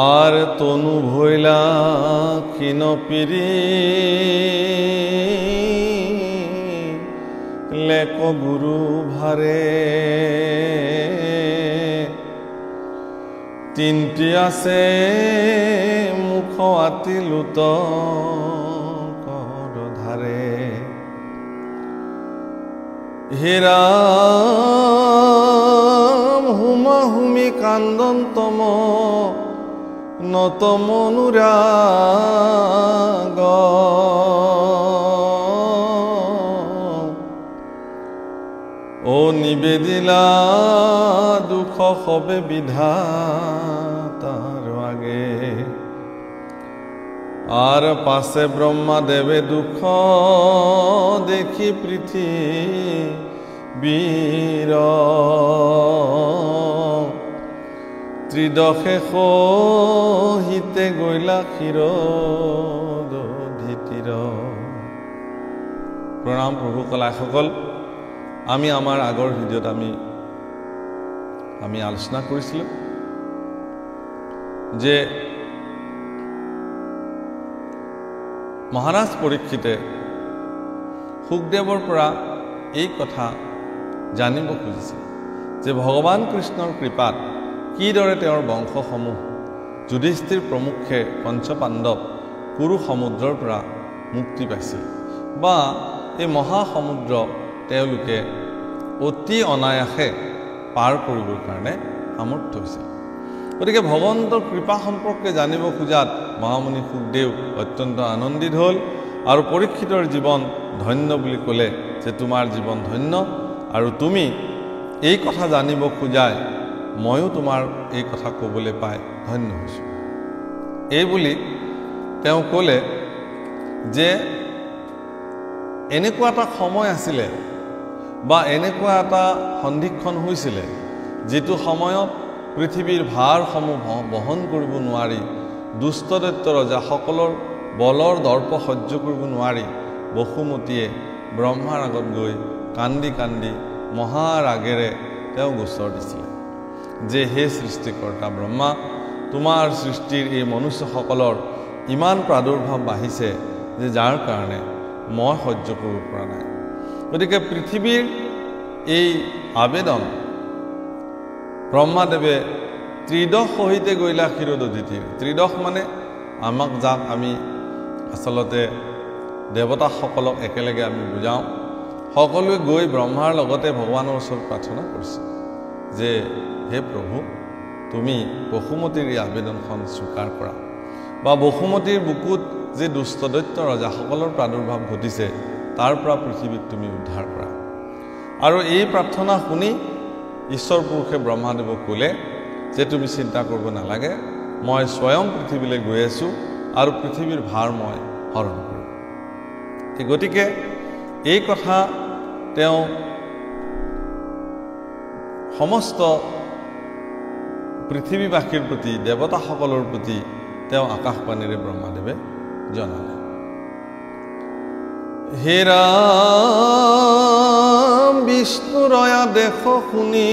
আর তনু ভৈলা ক্ষীণ পিরি লেক গুরু ভারে তিনটি আছে মুখ আতি লুত কর ধারে হেরাম হুমা হুমি কান্দন্তম নত মনুরাগ ও নিবেদিলা দুঃখ হবে বিধাতার আগে আর পাশে ব্রহ্মা দেবে দুঃখ দেখি পৃথিবীর ত্রিদশে সহিতে গৈলা ক্ষীর দধিতীৰ। প্ৰণাম প্ৰভু কলাসকল, আমি আমাৰ আগৰ ভিডিঅ'ত আমি আলোচনা কৰিছিলোঁ যে মহাৰাজ পৰীক্ষিতে শুকদেৱৰ পৰা এই কথা জানিব খুজিছিল যে ভগৱান কৃষ্ণৰ কৃপাত কিদৰে তেওঁৰ বংশসমূহ যুধিষ্ঠিৰ প্ৰমুখ্যে পঞ্চপাণ্ডৱ কুৰু সমুদ্ৰৰ পৰা মুক্তি পাইছিল বা এই মহাসমুদ্ৰ তেওঁলোকে অতি অনায়াসে পাৰ কৰিবৰ কাৰণে সামৰ্থ্য হৈছিল। গতিকে ভগৱন্তৰ কৃপা সম্পৰ্কে জানিব খোজাত মহামুনি শুকদেৱ অত্যন্ত আনন্দিত হ'ল আৰু পৰীক্ষিতৰ জীৱন ধন্য বুলি ক'লে যে তোমাৰ জীৱন ধন্য আৰু তুমি এই কথা জানিব খোজাই ময়ো তোমাৰ এই কথা ক'বলৈ পাই ধন্য হৈছোঁ। এই বুলি তেওঁ ক'লে যে এনেকুৱা এটা সময় আছিলে বা এনেকুৱা এটা সন্ধিক্ষণ হৈছিলে যিটো সময়ত পৃথিৱীৰ ভাৰসমূহ বহন কৰিব নোৱাৰি দুষ্ট দৈত্য ৰজাসকলৰ বলৰ দৰ্প সহ্য কৰিব নোৱাৰি বসুমতীয়ে ব্ৰহ্মাৰ আগত গৈ কান্দি কান্দি মহাৰাগেৰে তেওঁ গোচৰ দিছিলে যে হে সৃষ্টিকৰ্তা ব্ৰহ্মা, তোমাৰ সৃষ্টিৰ এই মনুষ্যসকলৰ ইমান প্ৰাদুৰ্ভাৱ বাঢ়িছে যে যাৰ কাৰণে মই সহ্য কৰিব পৰা নাই। গতিকে পৃথিৱীৰ এই আবেদন ব্ৰহ্মাদেৱে ত্ৰিদশ সহিতে গৈলা ক্ষীৰদধিতীৰ। ত্ৰিদশ মানে আমাক যাক আমি আচলতে দেৱতাসকলক একেলগে আমি বুজাওঁ, সকলোৱে গৈ ব্ৰহ্মাৰ লগতে ভগৱানৰ ওচৰত প্ৰাৰ্থনা কৰিছে যে হে প্ৰভু, তুমি বসুমতীৰ এই আবেদনখন স্বীকাৰ কৰা বা বসুমতীৰ বুকুত যে দুষ্ট দৈত্য ৰজাসকলৰ প্ৰাদুৰ্ভাৱ ঘটিছে তাৰ পৰা পৃথিৱীক তুমি উদ্ধাৰ কৰা। আৰু এই প্ৰাৰ্থনা শুনি ঈশ্বৰ পুৰুষে ব্ৰহ্মাদেৱক ক'লে যে তুমি চিন্তা কৰিব নালাগে, মই স্বয়ং পৃথিৱীলৈ গৈ আছোঁ আৰু পৃথিৱীৰ ভাৰ মই হৰণ কৰিম। গতিকে এই কথা তেওঁ সমস্ত পৃথিৱীবাসীৰ প্ৰতি দেৱতাসকলৰ প্ৰতি তেওঁ আকাশবাণীৰে ব্ৰহ্মাদেৱে জনালে। হে ৰাম বিষ্ণুৰয়া দেশ শুনি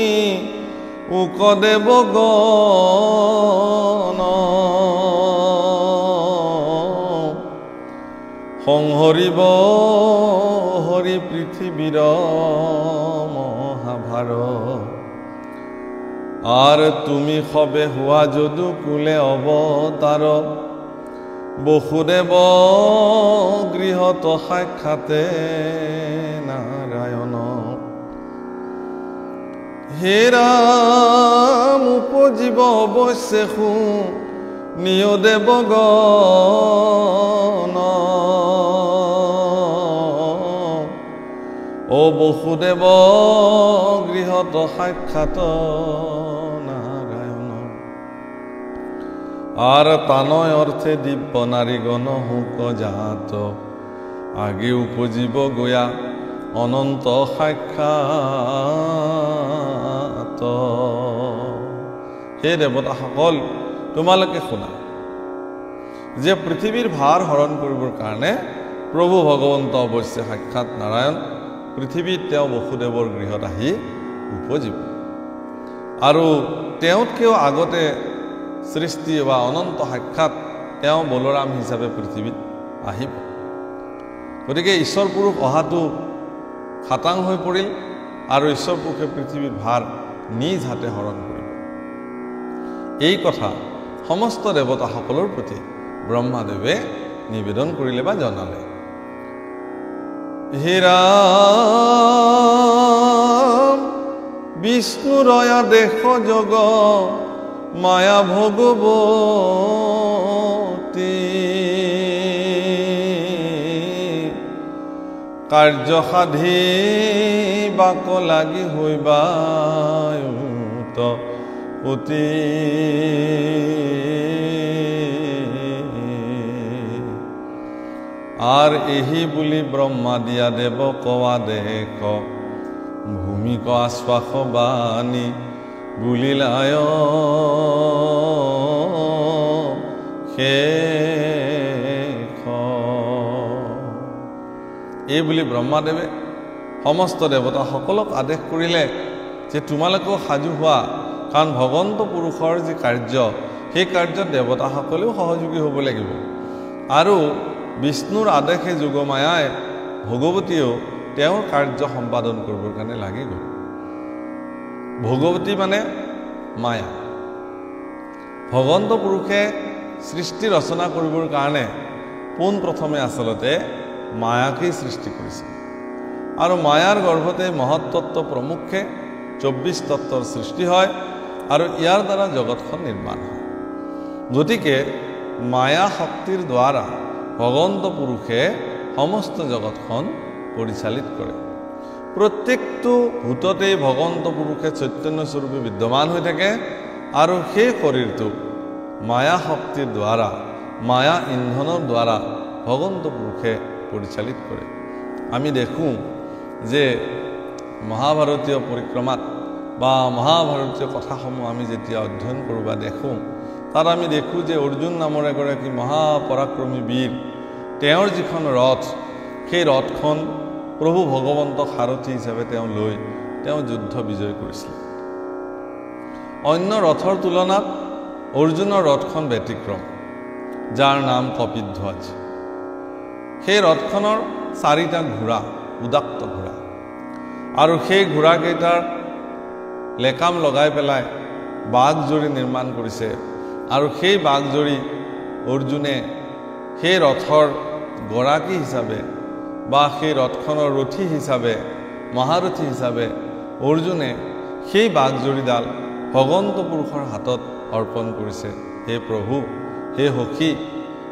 উকদেৱ গণ সংহৰিব হৰি পৃথিৱীৰ মহাভাৰ আৰ তুমি সবে হুয়া যদু কুলে অবতাৰ বসুদেৱ গৃহত সাক্ষাতে নাৰায়ণ। হে ৰাম উপজীৱ অৱশ্যে সু নিয় দেৱগণ ও বসুদেৱ গৃহত সাক্ষাৎ নাৰায়ণ। আৰ তানয় অৰ্থে দিব্য নাৰীগণ হুক জাত আগে উপজীৱ গয়া অনন্ত সাক্ষাৎ। হে দেৱতাসকল, তোমালোকে শুনা যে পৃথিৱীৰ ভাৰ হৰণ কৰিবৰ কাৰণে প্ৰভু ভগৱন্ত অৱশ্যে সাক্ষাৎ নাৰায়ণ পৃথিৱীত তেওঁ বসুদেৱৰ গৃহত আহি উপজীৱ। আৰু তেওঁতকৈও আগতে সৃষ্টি বা অনন্ত সাক্ষাৎ তেওঁ বলৰাম হিচাপে পৃথিৱীত আহিব। গতিকে ঈশ্বৰ পুৰুষ অহাটো খাটাং হৈ পৰিল আৰু ঈশ্বৰ পুৰুষে পৃথিৱীৰ ভাৰ নিজ হাতে হৰণ কৰিব। এই কথা সমস্ত দেৱতাসকলৰ প্ৰতি ব্ৰহ্মাদেৱে নিবেদন কৰিলে বা জনালে। হে ৰাম বিষ্ণুৰয়া দেশ জগ মায়া ভগৱতী কাৰ্য সাধি বাক লাগি হইবা অতি আৰ এহি বুলি ব্ৰহ্মা দিয়া দেৱ কৱা দেশ ভূমিক আশ্বাস বাণী বুলিলায় শেষ। এই বুলি ব্ৰহ্মাদেৱে সমস্ত দেৱতাসকলক আদেশ কৰিলে যে তোমালোকেও সাজু হোৱা, কাৰণ ভগৱন্ত পুৰুষৰ যি কাৰ্য সেই কাৰ্যত দেৱতাসকলেও সহযোগী হ'ব লাগিব। আৰু বিষ্ণুৰ আদেশে যোগমায়াই ভগৱতীয়েও তেওঁৰ কাৰ্য সম্পাদন কৰিবৰ কাৰণে লাগি গ'ল। ভগৱতী মানে মায়া। ভগৱন্ত পুৰুষে সৃষ্টি ৰচনা কৰিবৰ কাৰণে পোনপ্ৰথমে আচলতে মায়াকেই সৃষ্টি কৰিছে আৰু মায়াৰ গৰ্ভতে মহত্তত্ব প্ৰমুখে 24 তত্ত্বৰ সৃষ্টি হয় আৰু ইয়াৰ দ্বাৰা জগতখন নিৰ্মাণ হয়। গতিকে মায়া শক্তিৰ দ্বাৰা ভগৱন্ত পুৰুষে সমস্ত জগতখন পৰিচালিত কৰে। প্ৰত্যেকটো ভূততেই ভগৱন্ত পুৰুষে চৈতন্য স্বৰূপে বিদ্যমান হৈ থাকে আৰু সেই শৰীৰটো মায়া শক্তিৰ দ্বাৰা মায়া ইন্ধনৰ দ্বাৰা ভগৱন্ত পুৰুষে পৰিচালিত কৰে। আমি দেখোঁ যে মহাভাৰতীয় পৰিক্ৰমাত বা মহাভাৰতীয় কথাসমূহ আমি যেতিয়া অধ্যয়ন কৰোঁ বা দেখোঁ, তাত আমি দেখোঁ যে অৰ্জুন নামৰ এগৰাকী মহাপৰাক্ৰমী বীৰ, তেওঁৰ যিখন ৰথ, সেই ৰথখন প্ৰভু ভগৱন্তক সাৰথী হিচাপে তেওঁ লৈ তেওঁ যুদ্ধ বিজয় কৰিছিল। অন্য ৰথৰ তুলনাত অৰ্জুনৰ ৰথখন ব্যতিক্ৰম, যাৰ নাম কপিধ্বজ। সেই ৰথখনৰ 4টা ঘোঁৰা, উদাত্ত ঘোঁৰা, আৰু সেই ঘোঁৰাকেইটাৰ লেকাম লগাই পেলাই বাঘজৰী নিৰ্মাণ কৰিছে আৰু সেই বাঘজৰী অৰ্জুনে সেই ৰথৰ গৰাকী হিচাপে বা সেই ৰথখনৰ ৰথী হিচাপে, মহাৰথী হিচাপে অৰ্জুনে সেই বাঘজৰীডাল ভগৱন্ত পুৰুষৰ হাতত অৰ্পণ কৰিছে। হে প্ৰভু, হে সখী,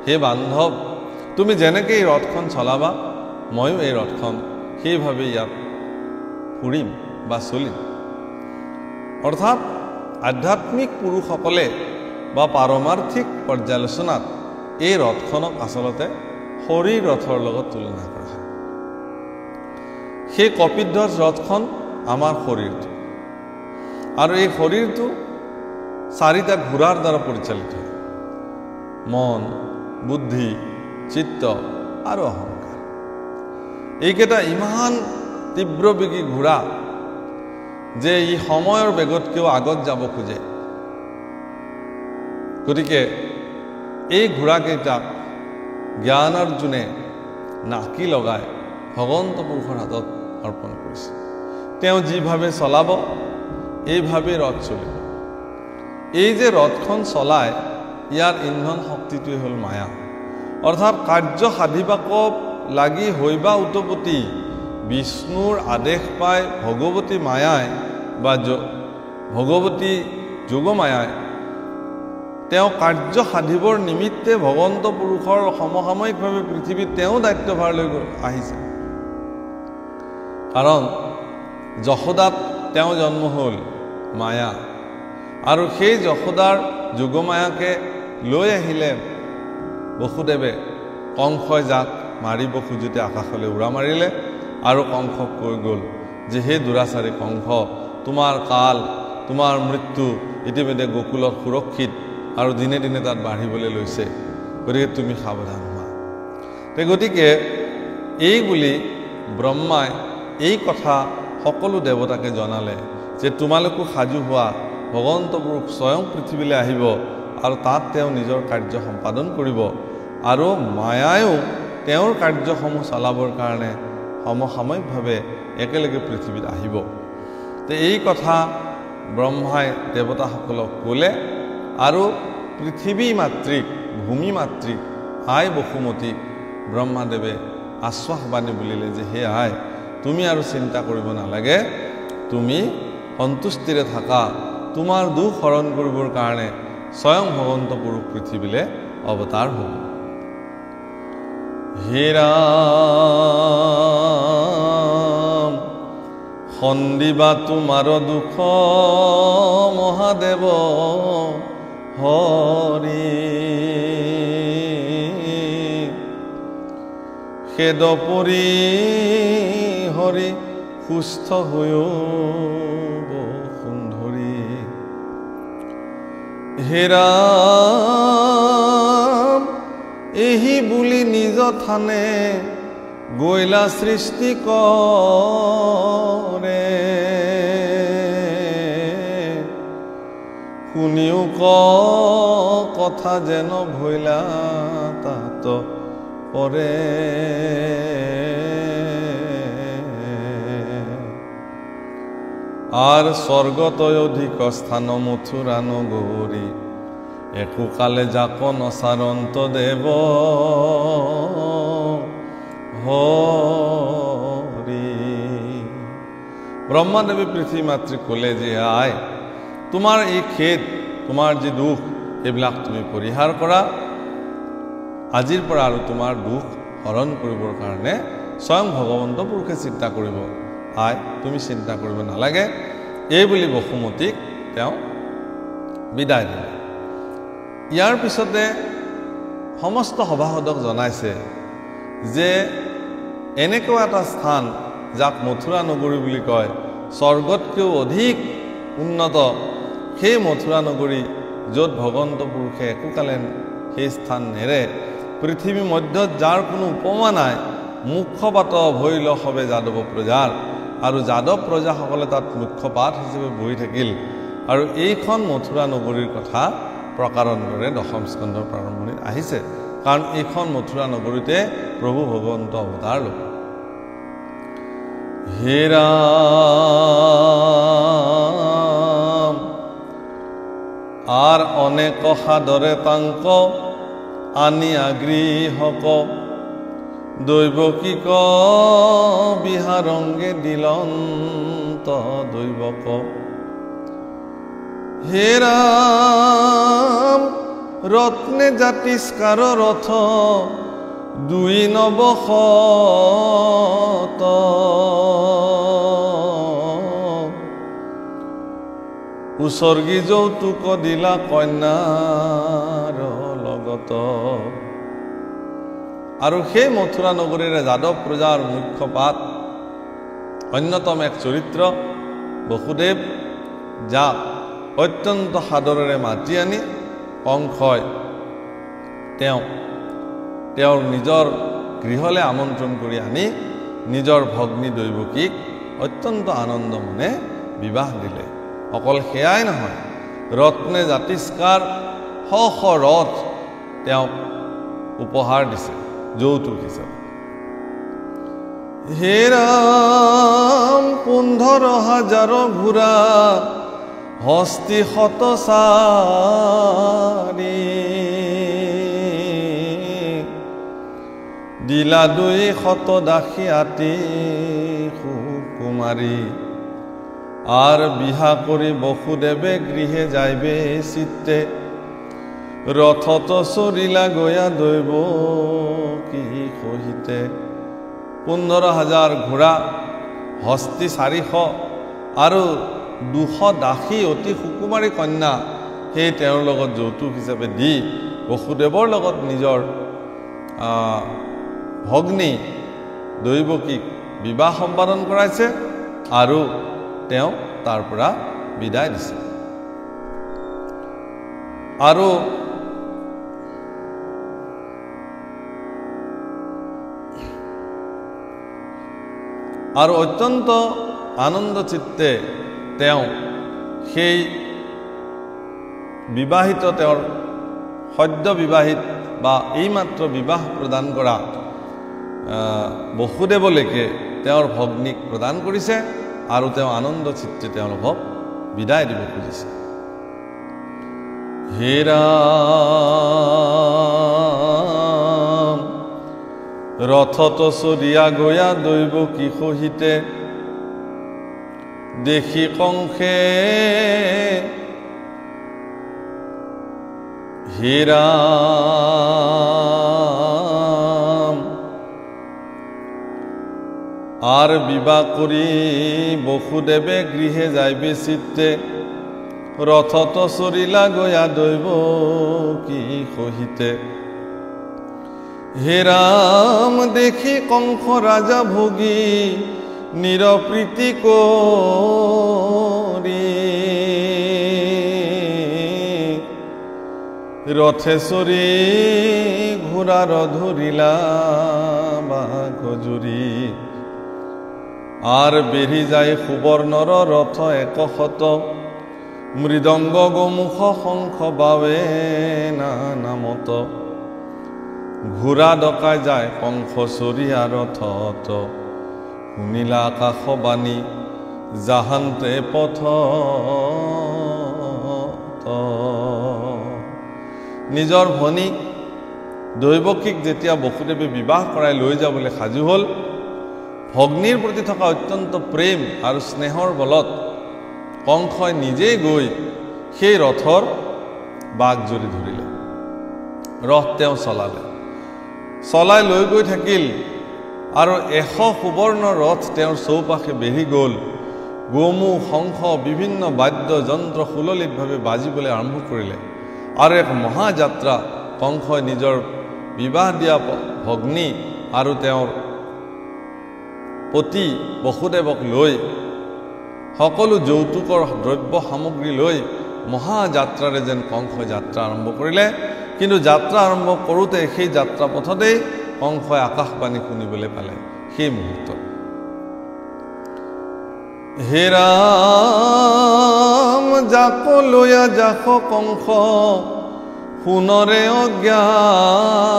হে বান্ধৱ, তুমি যেনেকৈ এই ৰথখন চলাবা, ময়ো এই ৰথখন সেইভাৱে ইয়াত ফুৰিম বা চলিম। অৰ্থাৎ আধ্যাত্মিক পুৰুষসকলে বা পাৰমাৰ্থিক পৰ্যালোচনাত এই ৰথখনক আচলতে শৰীৰ ৰথৰ লগত তুলনা কৰা হয়। সেই কপিধ্বজ ৰথখন আমাৰ শৰীৰটো, আৰু এই শৰীৰটো 4টা ঘোঁৰাৰ দ্বাৰা পৰিচালিত হয়: মন, বুদ্ধি, চিত্ত আৰু অহংকাৰ। এইকেইটা ইমান তীব্ৰবেগী ঘোঁৰা যে ই সময়ৰ বেগতকৈও আগত যাব খোজে। গতিকে এই ঘোঁৰাকেইটাক জ্ঞান অৰ্জুনে নাকি লগাই ভগৱন্ত পুৰুষৰ হাতত অৰ্পণ কৰিছে। তেওঁ যিভাৱে চলাব, এইভাৱে ৰথ চলিব। এই যে ৰথখন চলায়, ইয়াৰ ইন্ধন শক্তিটোৱে হ'ল মায়া। অৰ্থাৎ কাৰ্য সাধিবাক লাগি হইবা উৎপত্তি বিষ্ণুৰ আদেশ পাই ভগৱতী মায়াই বা ভগৱতী যোগমায়াই তেওঁ কাৰ্য সাধিবৰ নিমিত্তে ভগৱন্ত পুৰুষৰ সমসাময়িকভাৱে পৃথিৱীত তেওঁ দায়িত্বভাৰ লৈ আহিছে। কাৰণ যশোদাত তেওঁ জন্ম হ'ল মায়া, আৰু সেই যশোদাৰ যোগমায়াকে লৈ আহিলে বসুদেৱে। কংসই যাক মাৰিব খোজোতে আকাশলৈ উৰা মাৰিলে আৰু কংসক কৈ গ'ল যে হে দুৰাচাৰী কংস, তোমাৰ কাল, তোমাৰ মৃত্যু ইতিমধ্যে গোকুলত সুৰক্ষিত আৰু দিনে দিনে তাত বাঢ়িবলৈ লৈছে, গতিকে তুমি সাৱধান হোৱা। গতিকে এই বুলি ব্ৰহ্মাই এই কথা সকলো দেৱতাকে জনালে যে তোমালোকো সাজু হোৱা, ভগৱন্ত পুৰুষ স্বয়ং পৃথিৱীলৈ আহিব আৰু তাত তেওঁ নিজৰ কাৰ্য সম্পাদন কৰিব আৰু মায়ায়ো তেওঁৰ কাৰ্যসমূহ চলাবৰ কাৰণে সমসাময়িকভাৱে একেলগে পৃথিৱীত আহিব। তো এই কথা ব্ৰহ্মাই দেৱতাসকলক ক'লে আৰু পৃথিৱী মাতৃক ভূমি মাতৃক আই বসুমতীক ব্ৰহ্মাদেৱে আশ্বাসবাণী বুলিলে যে হে আই, তুমি আৰু চিন্তা কৰিব নালাগে, তুমি সন্তুষ্টিৰে থাকা, তোমাৰ দুখ হৰণ কৰিবৰ কাৰণে স্বয়ং ভগৱন্ত পুৰুষ পৃথিৱীলৈ অৱতাৰ হ'ব। হে ৰাম সন্দিবা তোমাৰ দুখ মহাদেৱ হৰি, খেদ পৰি হৰি সুস্থ হৈও বসুন্ধৰি। হে ৰাম এহি বুলি নিজ থানে গৈলা সৃষ্টি কৰে, শুনিও কথা যেন ভৈলা তাত পৰে। আৰ স্বৰ্গতয় অধিক স্থান মথুৰা নগৰী, একোকালে যাক নচাৰন্ত দেব হৰি। ব্ৰহ্মাদেৱী পৃথিৱী মাতৃক ক'লে যে আই, তোমাৰ এই খেদ, তোমাৰ যি দুখ, এইবিলাক তুমি পৰিহাৰ কৰা। আজিৰ পৰা আৰু তোমাৰ দুখ হৰণ কৰিবৰ কাৰণে স্বয়ং ভগৱন্ত পুৰুষে চিন্তা কৰিব। আই তুমি চিন্তা কৰিব নালাগে, এই বুলি বসুমতীক তেওঁ বিদায় দিলে। ইয়াৰ পিছতে সমস্ত সভাসদক জনাইছে যে এনেকুৱা এটা স্থান যাক মথুৰা নগৰী বুলি কয়, স্বৰ্গতকৈও অধিক উন্নত সেই মথুৰা নগৰী, য'ত ভগৱন্ত পুৰুষে একোকালে সেই স্থান নেৰে, পৃথিৱী মধ্যত যাৰ কোনো উপমা নাই, মুখ্যপাত ভৈল সবে যাদৱ প্ৰজাৰ, আৰু যাদৱ প্ৰজাসকলে তাত মুখ্যপাত হিচাপে বহি থাকিল। আৰু এইখন মথুৰা নগৰীৰ কথা প্ৰকাৰণ্ডৰে দশম স্কন্ধৰ প্ৰাৰম্ভণিত আহিছে, কাৰণ এইখন মথুৰা নগৰীতে প্ৰভু ভগৱন্ত অৱতাৰ ল'ব। হে ৰাম আর অনেক সাদরে তাঙ্ক আনিয়া গৃহক, দৈবকীক বিহারঙ্গে দিলন্ত দৈবক। হে রাম রত্নে জাতিস্কার রথ দুই নবশত, উসর্গী যৌতুক দিলা কন্যার লগত। আৰু সেই মথুৰা নগৰীৰে যাদৱ প্ৰজাৰ মুখ্যপাত অন্যতম এক চৰিত্ৰ বসুদেৱ, যাক অত্যন্ত সাদৰেৰে মাতি আনি কংসই তেওঁৰ নিজৰ গৃহলৈ আমন্ত্ৰণ কৰি আনি নিজৰ ভগ্নী দৈবকীক অত্যন্ত আনন্দ মনে বিবাহ দিলে। অকল সেয়াই নহয়, ৰত্নে জাতিস্কাৰ শ শ ৰথ তেওঁক উপহাৰ দিছে যৌতুক হিচাপে। হে ৰাম 15,000 ঘোঁৰা হস্তি শত চাৰি, দিলা 200 দাসী আতি সুকুমাৰী। আৰ বিহা কৰি বসুদেৱে গৃহে যাইবে চিত্তে, ৰথত চৰিলা গয়া দৈব কি সহিতে। 15,000 ঘোঁৰা, হস্তি 400 আৰু 200 দাসী অতি সুকুমাৰী কন্যা, সেই তেওঁৰ লগত যৌতুক হিচাপে দি বসুদেৱৰ লগত নিজৰ ভগ্নী দৈবকীক বিবাহ সম্পাদন কৰাইছে আৰু তেওঁ তাৰ পৰা বিদায় দিছে। আৰু অত্যন্ত আনন্দ চিত্তে তেওঁ সেই বিবাহিত তেওঁৰ সদ্য বিবাহিত বা এইমাত্ৰ বিবাহ প্ৰদান কৰা বসুদেৱলৈকে তেওঁৰ ভগ্নীক প্ৰদান কৰিছে আৰু তেওঁ আনন্দ চিত্তে তেওঁলোকক বিদায় দিব খুজিছে। হে ৰাম ৰথত চৰিয়া গয়া দৈৱকী সহিতে দেখি কংসে হে ৰাম আৰ বিবাহ কৰি বসুদেৱে গৃহে যাইবে চিত্তে ৰথত চৰিলা গয়া দৈৱকী সহিতে হে ৰাম দেখি কংস ৰাজা ভোগী নিৰপ্ৰীতি কৰি ৰথে চৰি ঘোঁৰাৰ ধৰিলা বাঘজুৰি আৰ বেঢ়ি যায় সুবৰ্ণৰ ৰথ একশত মৃদংগ গোমুখ শংখ বাৱে নামত ঘোঁৰা ডকাই যায় কংস চৰিয়া ৰথত শুনিলা আকাশবাণী জাহান্তে পথ নিজৰ ভনীক দৈৱকীক যেতিয়া বসুদেৱে বিবাহ কৰাই লৈ যাবলৈ সাজু হ'ল ভগ্নীৰ প্ৰতি থকা অত্যন্ত প্ৰেম আৰু স্নেহৰ বলত কংসই নিজেই গৈ সেই ৰথৰ বাঘজুৰি ধৰিলে ৰথ তেওঁ চলাই লৈ গৈ থাকিল আৰু 100 সুবৰ্ণ ৰথ তেওঁৰ চৌপাশে বেঢ়ি গ'ল গোমু শংখ বিভিন্ন বাদ্য যন্ত্ৰ সুললিতভাৱে বাজিবলৈ আৰম্ভ কৰিলে আৰু এক মহাযাত্ৰা কংসই নিজৰ বিবাহ দিয়া ভগ্নী আৰু তেওঁৰ পতি বসুদেৱক লৈ সকলো যৌতুকৰ দ্ৰব্য সামগ্ৰী লৈ মহাযাত্ৰাৰে যেন কংসই যাত্ৰা আৰম্ভ কৰিলে কিন্তু যাত্ৰা আৰম্ভ কৰোঁতে সেই যাত্ৰা পথতেই কংসই আকাশবাণী শুনিবলৈ পালে সেই মুহূৰ্তত হে ৰাম যাক লৈয়া যাক কংস সোণৰে অজ্ঞান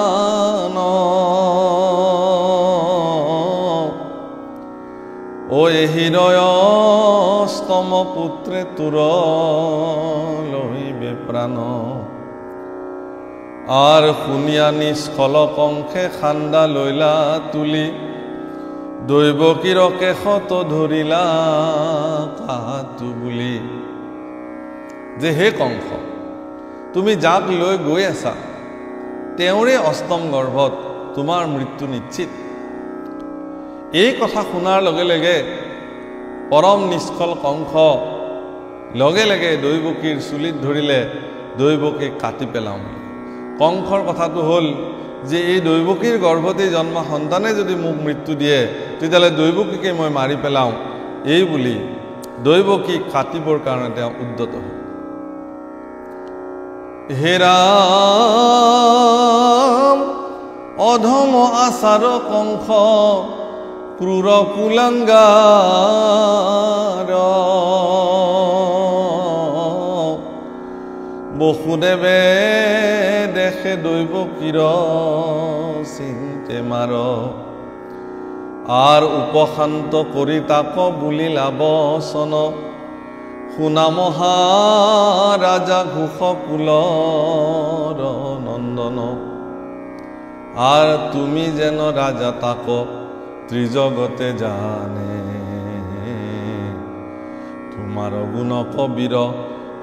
ঐ হৃদয়স্তম পুত্ৰে তোৰ লইবে প্ৰাণ আৰ শুনিয়া নিষ্কল কংসে খান্দা লইলা তুলি দৈৱকীৰ কেশত ধৰিলা কাটো বুলি যে হে কংস তুমি যাক লৈ গৈ আছা তেওঁৰে অষ্টম গৰ্ভত তোমাৰ মৃত্যু নিশ্চিত এই কথা শুনাৰ লগে লগে পৰম নিষ্কল কংস লগে লগে দৈৱকীৰ চুলিত ধৰিলে দৈৱকীক কাটি পেলাওঁ কংসৰ কথাটো হ'ল যে এই দৈৱকীৰ গৰ্ভতে জন্ম সন্তানে যদি মোক মৃত্যু দিয়ে তেতিয়াহ'লে দৈৱকীকে মই মাৰি পেলাওঁ এই বুলি দৈৱকীক কাটিবৰ কাৰণে তেওঁ উদ্যত হ'ল হে ৰাম অধম আচাৰ কংস ক্ৰূৰ কুলাংগাৰ বসুদেৱে দেখে দৈৱকীৰ চিন্তে মাৰ আৰ উপশান্ত কৰি তাক বুলিলা বচন শুনা মহাৰাজা ঘোষ কুলৰ নন্দন আর তুমি যেন রাজা তাক ত্রিজগতে জানে তোমার গুণ কবির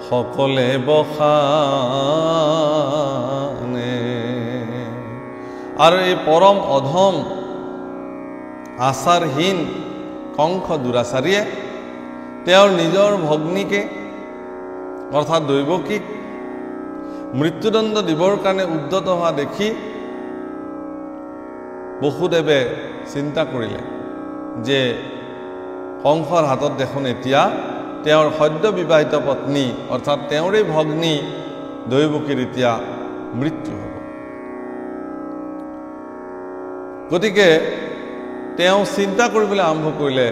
সকলে বখানে আর এই পরম অধম আচারহীন কংস দুৰাচাৰীয়ে তেওঁৰ নিজৰ ভগ্নীকে অৰ্থাৎ দৈৱকীক মৃত্যুদণ্ড দিবৰ কাৰণে উদ্যত হোৱা দেখি বসুদেৱে চিন্তা কৰিলে যে কংসৰ হাতত দেখোন এতিয়া তেওঁৰ সদ্য বিবাহিত পত্নী অৰ্থাৎ তেওঁৰে ভগ্নী দৈৱকীৰ এতিয়া মৃত্যু হ'ব গতিকে তেওঁ চিন্তা কৰিবলৈ আৰম্ভ কৰিলে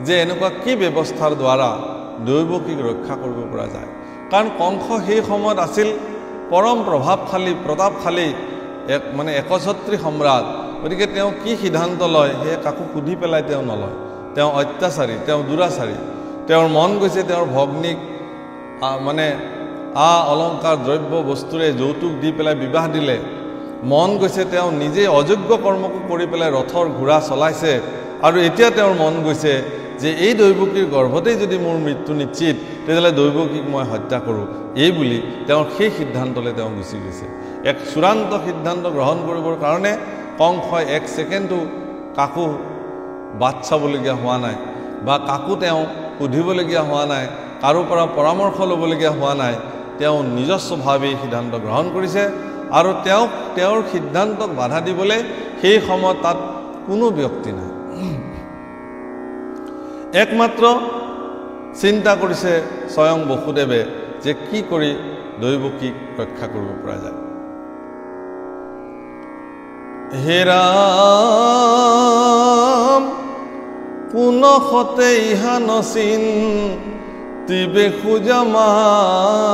যে এনেকুৱা কি ব্যৱস্থাৰ দ্বাৰা দৈৱকীক ৰক্ষা কৰিব পৰা যায় কাৰণ কংস সেই সময়ত আছিল পৰম প্ৰভাৱশালী প্ৰতাপশালী এক মানে একছত্ৰী সম্ৰাট গতিকে তেওঁ কি সিদ্ধান্ত লয় সেয়ে কাকো সুধি পেলাই তেওঁ নলয় তেওঁ অত্যাচাৰী তেওঁ দুৰাচাৰী তেওঁৰ মন গৈছে তেওঁৰ ভগ্নীক মানে অলংকাৰ দ্ৰব্য বস্তুৰে যৌতুক দি পেলাই বিবাহ দিলে মন গৈছে তেওঁ নিজে অযোগ্য কৰ্মকো কৰি পেলাই ৰথৰ ঘোঁৰা চলাইছে আৰু এতিয়া তেওঁৰ মন গৈছে যে এই দৈৱকীৰ গৰ্ভতেই যদি মোৰ মৃত্যু নিশ্চিত তেতিয়াহ'লে দৈৱকীক মই হত্যা কৰোঁ এই বুলি তেওঁৰ সেই সিদ্ধান্তলৈ তেওঁ গুচি গৈছে এক চূড়ান্ত সিদ্ধান্ত গ্ৰহণ কৰিবৰ কাৰণে কংসই এক ছেকেণ্ডো কাকো বাট চাবলগীয়া হোৱা নাই বা কাকো তেওঁ সুধিবলগীয়া হোৱা নাই কাৰো পৰা পৰামৰ্শ ল'বলগীয়া হোৱা নাই তেওঁ নিজস্বভাৱেই সিদ্ধান্ত গ্ৰহণ কৰিছে আৰু তেওঁৰ সিদ্ধান্তক বাধা দিবলৈ সেই সময়ত তাত কোনো ব্যক্তি নাই একমাত্ৰ চিন্তা কৰিছে স্বয়ং বসুদেৱে যে কি কৰি দৈৱকীক ৰক্ষা কৰিব পৰা যায় হে ৰাম পুনঃতে ইহা নচিন তিবে খুজামাৰ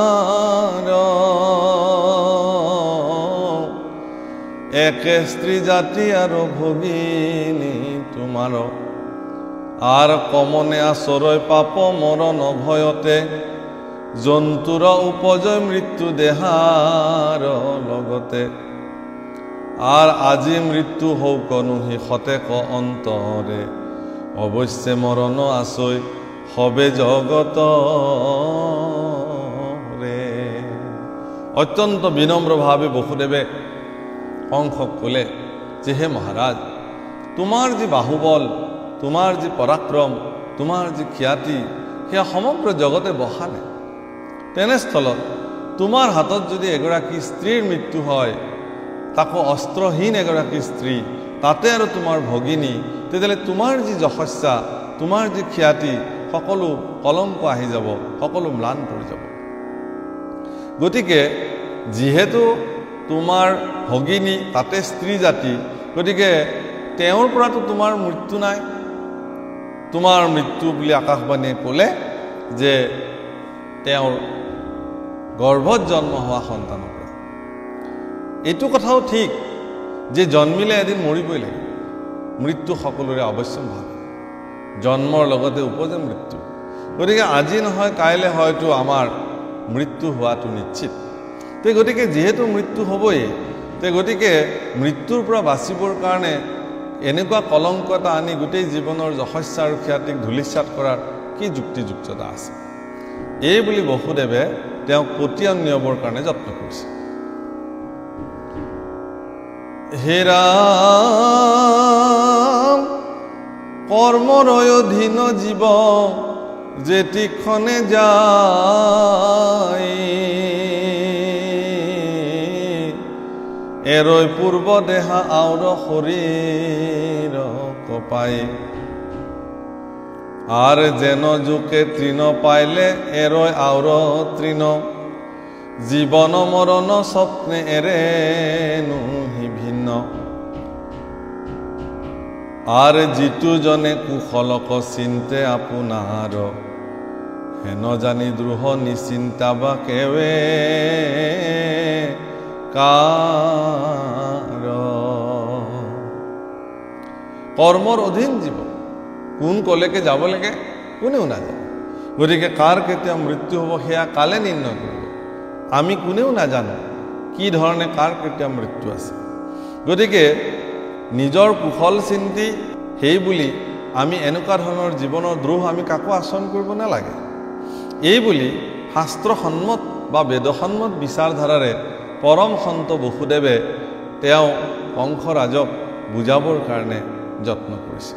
একে স্ত্ৰী জাতি আৰু ভগিনী তোমাৰ আর কমনে আশ্রয় পাপ মরণ ভয়তে জন্তুর উপজয় মৃত্যু দেহার লগতে আর আজি মৃত্যু হৌক নুহি খতেক অন্তরে অবশ্যে মরণ আছই হবে জগত রে অত্যন্ত বিনম্রভাবে বসুদেৱে কংসক কলে যে হে মহাৰাজ তোমাৰ যে বাহুবল তোমাৰ যি পৰাক্ৰম তোমাৰ যি খ্যাতি সেয়া সমগ্ৰ জগতে বহা নাই তেনেস্থলত তোমাৰ হাতত যদি এগৰাকী স্ত্ৰীৰ মৃত্যু হয় তাকো অস্ত্ৰহীন এগৰাকী স্ত্ৰী তাতে আৰু তোমাৰ ভগিনী তেতিয়াহ'লে তোমাৰ যি যশস্যা তোমাৰ যি খ্যাতি সকলো কলংক আহি যাব সকলো ম্লান পৰি যাব গতিকে যিহেতু তোমাৰ ভগিনী তাতে স্ত্ৰী জাতি গতিকে তেওঁৰ পৰাতো তোমাৰ মৃত্যু নাই তোমাৰ মৃত্যু বুলি আকাশবাণীয়ে ক'লে যে তেওঁৰ গৰ্ভত জন্ম হোৱা সন্তানৰ পৰা এইটো কথাও ঠিক যে জন্মিলে এদিন মৰিবই লাগে মৃত্যু সকলোৰে অৱশ্যম্ভাৱী জন্মৰ লগতে উপজে মৃত্যু গতিকে আজি নহয় কাইলৈ হয়তো আমাৰ মৃত্যু হোৱাটো নিশ্চিত গতিকে যিহেতু মৃত্যু হ'বই গতিকে মৃত্যুৰ পৰা বাচিবৰ কাৰণে এনেকুৱা কলংক এটা আনি গোটেই জীৱনৰ যশস্যা আৰু খ্যাতিক ধূলিসাৎ কৰাৰ কি যুক্তিযুক্ততা আছে এই বুলি বসুদেৱে তেওঁক পতিয়ন নিয়াবৰ কাৰণে যত্ন কৰিছে হে ৰাম কৰ্মৰ অধীন জীৱ যেতিক্ষণে যায় এরই পূর্ব দেহা আউর শরীর কপাই আর যেন যুকে তৃণ পাইলে এরই আউর তৃণ জীবন মরণ স্বপ্নে এরে নুহি ভিন্ন আর জিতু জনে কুশলক চিন্তে আপনার হেন জানি দ্রুহ নিচিন্তা বা কেৱে কৰ্মৰ অধীন জীৱ কোন কলেকে যাব লাগে কোনেও নাজানে গতিকে কাৰ কেতিয়া মৃত্যু হ'ব সেয়া কালে নিৰ্ণয় কৰিব আমি কোনেও নাজানো কি ধৰণে কাৰ কেতিয়া মৃত্যু আছে গতিকে নিজৰ কুশল চিন্তি সেই বুলি আমি এনেকুৱা ধৰণৰ জীৱনৰ দ্ৰোহ আমি কাকো আচৰণ কৰিব নালাগে এই বুলি শাস্ত্ৰসন্মত বা বেদসন্মত বিচাৰধাৰাৰে পৰম সন্ত বসুদেৱে তেওঁ কংসৰাজক বুজাবৰ কাৰণে যত্ন কৰিছে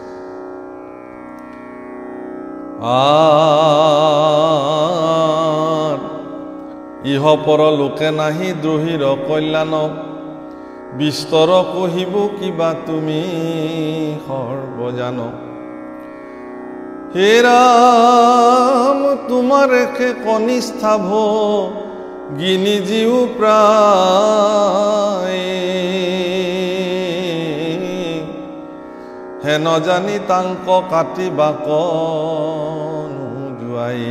ইহ পৰ লোকে নাহি দ্ৰোহীৰ কল্যাণ বিস্তৰ কহিব কিবা তুমি সৰ্বজান হে ৰাম তোমাৰ একে কনিষ্ঠাভ গিনি জিউ প্ৰায় হেন জানি তাংক কাটিবা নোযোৱাই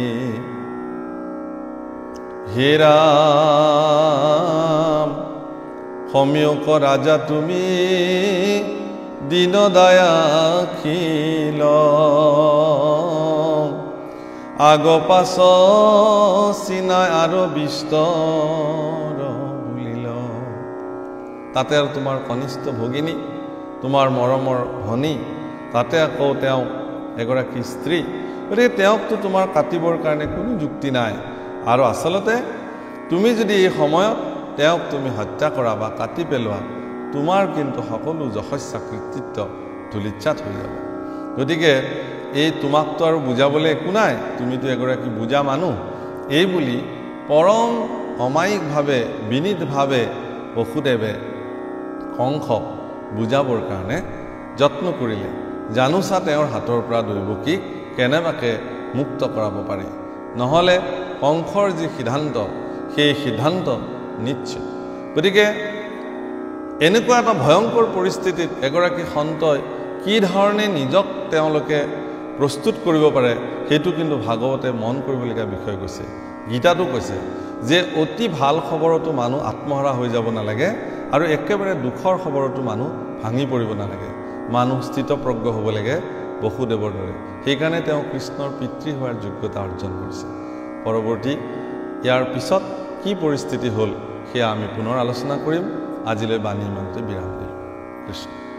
হে ৰাম সমীয়ক ৰাজা তুমি দীন দয়াশীল আগ পাছ চিনাই আৰু বিস্তৰ বুলিল তাতে আৰু তোমাৰ কনিষ্ঠ ভগিনী তোমাৰ মৰমৰ ভনী তাতে আকৌ তেওঁ এগৰাকী স্ত্ৰী গতিকে তেওঁকতো তোমাৰ কাটিবৰ কাৰণে কোনো যুক্তি নাই আৰু আচলতে তুমি যদি এই সময়ত তেওঁক তুমি হত্যা কৰা বা কাটি পেলোৱা তোমাৰ কিন্তু সকলো যশস্যা কৃতিত্ব ধূলিচ্ছাত হৈ যাব গতিকে এই তোমাকতো আৰু বুজাবলৈ একো নাই তুমিতো এগৰাকী বুজা মানুহ এই বুলি পৰম অমায়িকভাৱে বিনীতভাৱে বসুদেৱে কংসক বুজাবৰ কাৰণে যত্ন কৰিলে জানোচা তেওঁৰ হাতৰ পৰা দৈৱকীক কেনেবাকৈ মুক্ত কৰাব পাৰি নহ'লে কংসৰ যি সিদ্ধান্ত সেই সিদ্ধান্ত নিশ্চয় গতিকে এনেকুৱা এটা ভয়ংকৰ পৰিস্থিতিত এগৰাকী সন্তই কি ধৰণে নিজক তেওঁলোকে প্ৰস্তুত কৰিব পাৰে সেইটো কিন্তু ভাগৱতে মন কৰিবলগীয়া বিষয় কৈছে গীতাটো কৈছে যে অতি ভাল খবৰতো মানুহ আত্মহাৰা হৈ যাব নালাগে আৰু একেবাৰে দুখৰ খবৰতো মানুহ ভাঙি পৰিব নালাগে মানুহ স্থিতপ্ৰজ্ঞ হ'ব লাগে বসুদেৱৰ দৰে সেইকাৰণে তেওঁ কৃষ্ণৰ পিতৃ হোৱাৰ যোগ্যতা অৰ্জন কৰিছে পৰৱৰ্তী ইয়াৰ পিছত কি পৰিস্থিতি হ'ল সেয়া আমি পুনৰ আলোচনা কৰিম আজিলৈ বাণী ইমানতে বিৰাম দিলোঁ কৃষ্ণ